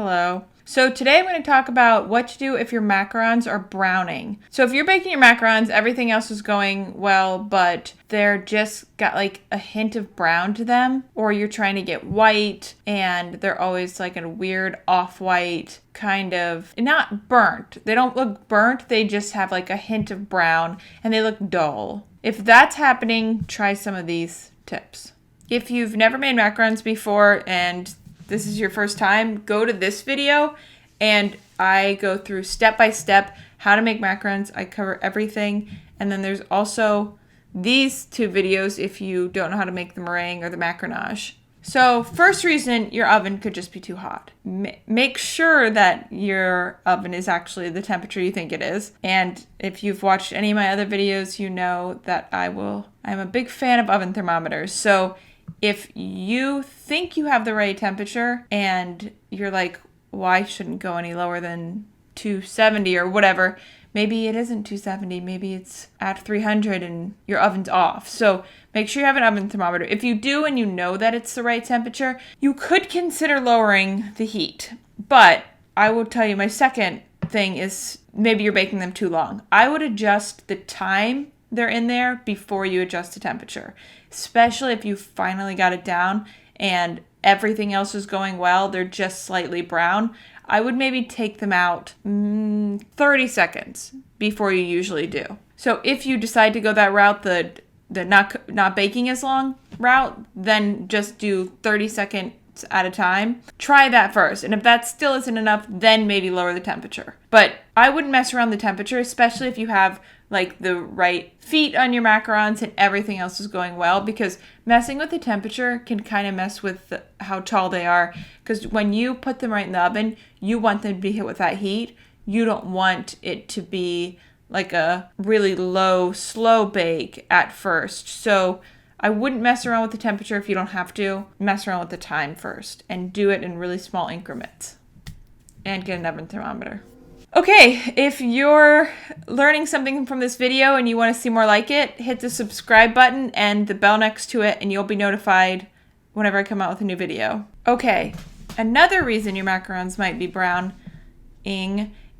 Hello. So today I'm going to talk about what to do if your macarons are browning. So if you're baking your macarons, everything else is going well, but they're just got like a hint of brown to them, or you're trying to get white and they're always like a weird off-white kind of, not burnt. They don't look burnt, they just have like a hint of brown and they look dull. If that's happening, try some of these tips. If you've never made macarons before and this is your first time, go to this video and I go through step by step how to make macarons. I cover everything. And then there's also these two videos if you don't know how to make the meringue or the macaronage. So first reason, your oven could just be too hot. Make sure that your oven is actually the temperature you think it is. And if you've watched any of my other videos, you know that I'm a big fan of oven thermometers. So if you think you have the right temperature and you're like, well, I shouldn't go any lower than 270 or whatever, maybe it isn't 270, maybe it's at 300 and your oven's off. So make sure you have an oven thermometer. If you do and you know that it's the right temperature, you could consider lowering the heat. But I will tell you, my second thing is maybe you're baking them too long. I would adjust the time they're in there before you adjust the temperature, especially if you finally got it down and everything else is going well, they're just slightly brown. I would maybe take them out 30 seconds before you usually do. So if you decide to go that route, the not baking as long route, then just do 30 seconds at a time. Try that first. And if that still isn't enough, then maybe lower the temperature. But I wouldn't mess around the temperature, especially if you have like the right feet on your macarons and everything else is going well, because messing with the temperature can kind of mess with how tall they are. Because when you put them right in the oven, you want them to be hit with that heat. You don't want it to be like a really low, slow bake at first. So I wouldn't mess around with the temperature if you don't have to. Mess around with the time first and do it in really small increments. And get an oven thermometer. Okay, if you're learning something from this video and you want to see more like it, hit the subscribe button and the bell next to it and you'll be notified whenever I come out with a new video. Okay, another reason your macarons might be browning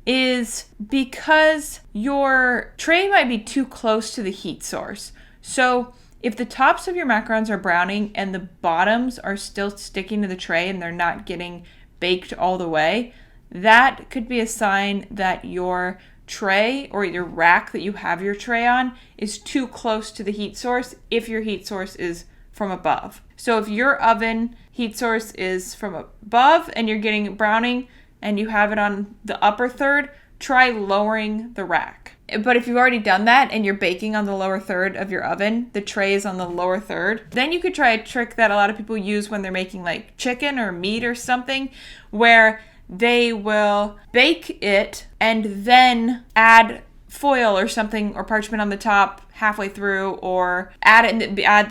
is because your tray might be too close to the heat source. So if the tops of your macarons are browning and the bottoms are still sticking to the tray and they're not getting baked all the way, that could be a sign that your tray or your rack that you have your tray on is too close to the heat source if your heat source is from above. So if your oven heat source is from above and you're getting browning and you have it on the upper third, try lowering the rack. But if you've already done that and you're baking on the lower third of your oven, the tray is on the lower third, then you could try a trick that a lot of people use when they're making like chicken or meat or something, where they will bake it and then add foil or something or parchment on the top halfway through, or add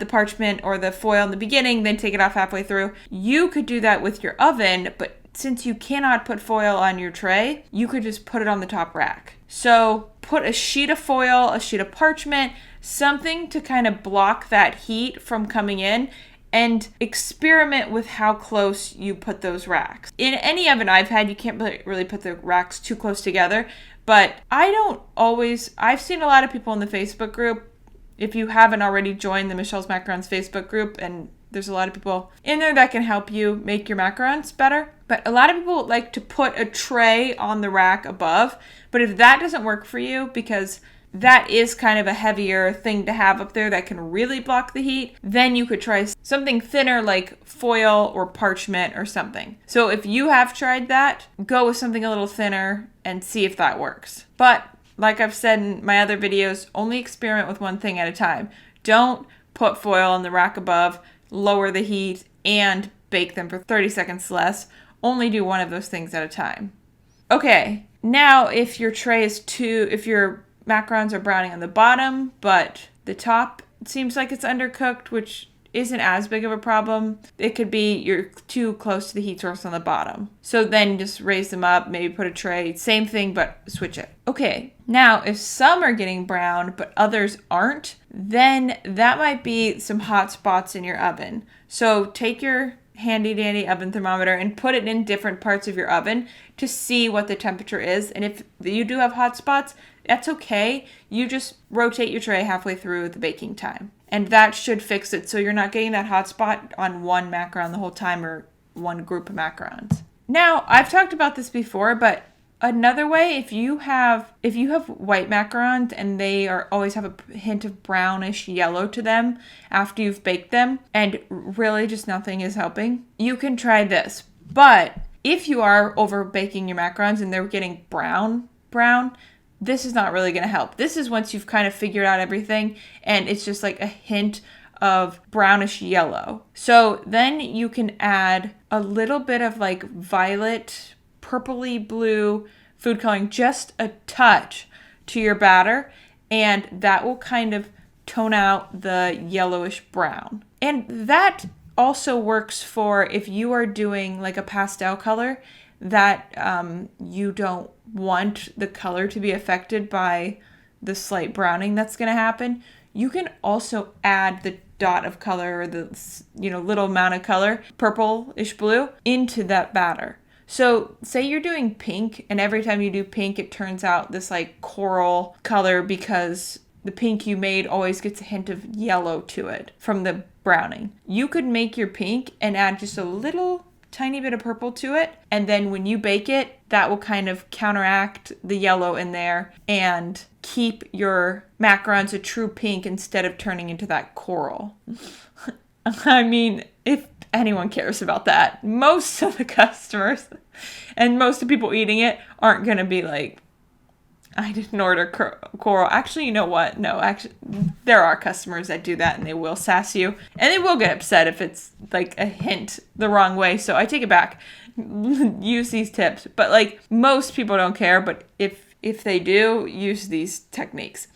the parchment or the foil in the beginning, then take it off halfway through. You could do that with your oven, but since you cannot put foil on your tray, you could just put it on the top rack. So put a sheet of foil, a sheet of parchment, something to kind of block that heat from coming in, and experiment with how close you put those racks. In any oven I've had, you can't really put the racks too close together, but I've seen a lot of people in the Facebook group. If you haven't already joined the Michelle's Macarons Facebook group, and there's a lot of people in there that can help you make your macarons better. But a lot of people like to put a tray on the rack above. But if that doesn't work for you, because that is kind of a heavier thing to have up there that can really block the heat, then you could try something thinner like foil or parchment or something. So if you have tried that, go with something a little thinner and see if that works. But like I've said in my other videos, only experiment with one thing at a time. Don't put foil on the rack above, lower the heat, and bake them for 30 seconds less. Only do one of those things at a time. Okay, now if your macarons are browning on the bottom, but the top seems like it's undercooked, which isn't as big of a problem. It could be you're too close to the heat source on the bottom. So then just raise them up, maybe put a tray, same thing, but switch it. Okay, now if some are getting brown, but others aren't, then that might be some hot spots in your oven. So take your handy dandy oven thermometer and put it in different parts of your oven to see what the temperature is. And if you do have hot spots, that's okay. You just rotate your tray halfway through the baking time. And that should fix it so you're not getting that hot spot on one macaron the whole time or one group of macarons. Now, I've talked about this before, but another way, if you have white macarons and they always have a hint of brownish yellow to them after you've baked them, and really just nothing is helping, you can try this. But if you are over baking your macarons and they're getting brown, this is not really going to help. This is once you've kind of figured out everything and it's just like a hint of brownish yellow. So then you can add a little bit of like violet, purpley blue food coloring, just a touch to your batter, and that will kind of tone out the yellowish brown. And that also works for if you are doing like a pastel color that you don't want the color to be affected by the slight browning that's going to happen. You can also add the dot of color or the little amount of color, purplish blue, into that batter. So say you're doing pink, and every time you do pink, it turns out this like coral color because the pink you made always gets a hint of yellow to it from the browning. You could make your pink and add just a little tiny bit of purple to it, and then when you bake it, that will kind of counteract the yellow in there and keep your macarons a true pink instead of turning into that coral. I mean, if anyone cares about that, most of the customers and most of the people eating it aren't going to be like, I didn't order coral. Actually, you know what? No, actually, there are customers that do that and they will sass you. And they will get upset if it's like a hint the wrong way. So I take it back. Use these tips. But like most people don't care. But if they do, use these techniques.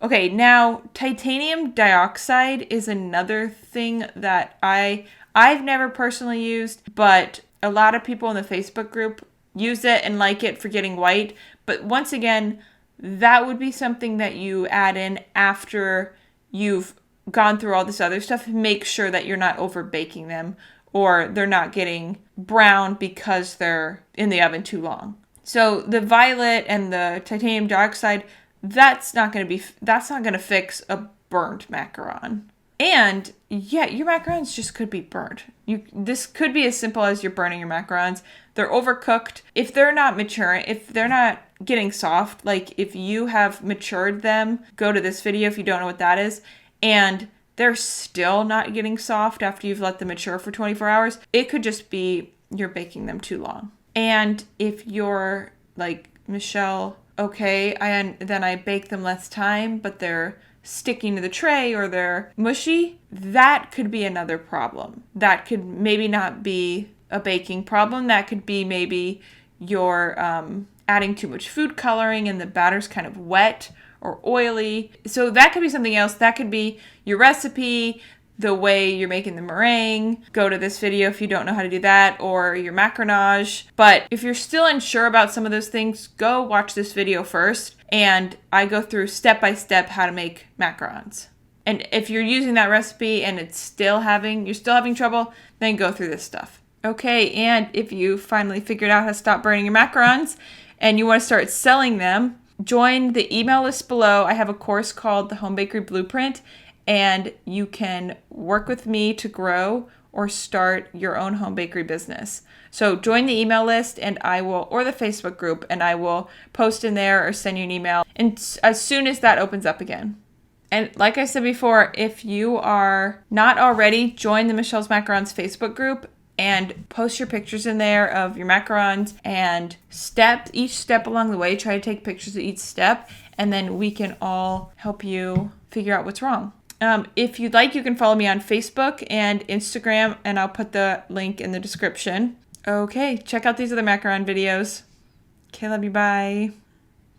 Okay, now titanium dioxide is another thing that I've never personally used. But a lot of people in the Facebook group use it and like it for getting white. But once again, that would be something that you add in after you've gone through all this other stuff. Make sure that you're not over baking them or they're not getting brown because they're in the oven too long. So the violet and the titanium dioxide, that's not going to fix a burnt macaron. And yeah, your macarons just could be burnt. This could be as simple as you're burning your macarons. They're overcooked. If they're not maturing, if they're not getting soft, like if you have matured them, go to this video if you don't know what that is, and they're still not getting soft after you've let them mature for 24 hours, it could just be you're baking them too long. And if you're like, Michelle, okay, then I bake them less time, but they're sticking to the tray or they're mushy, that could be another problem. That could maybe not be a baking problem. That could be maybe you're adding too much food coloring and the batter's kind of wet or oily. So that could be something else. That could be your recipe, the way you're making the meringue. Go to this video if you don't know how to do that, or your macaronage. But if you're still unsure about some of those things, go watch this video first. And I go through step by step how to make macarons. And if you're using that recipe and you're still having trouble, then go through this stuff. Okay, and if you finally figured out how to stop burning your macarons and you want to start selling them, join the email list below. I have a course called The Home Bakery Blueprint, and you can work with me to grow or start your own home bakery business. So join the email list or the Facebook group, and I will post in there or send you an email and as soon as that opens up again. And like I said before, if you are not already, join the Michelle's Macarons Facebook group and post your pictures in there of your macarons and each step along the way. Try to take pictures of each step, and then we can all help you figure out what's wrong. If you'd like, you can follow me on Facebook and Instagram, and I'll put the link in the description. Okay, check out these other macaron videos. Okay, love you, bye.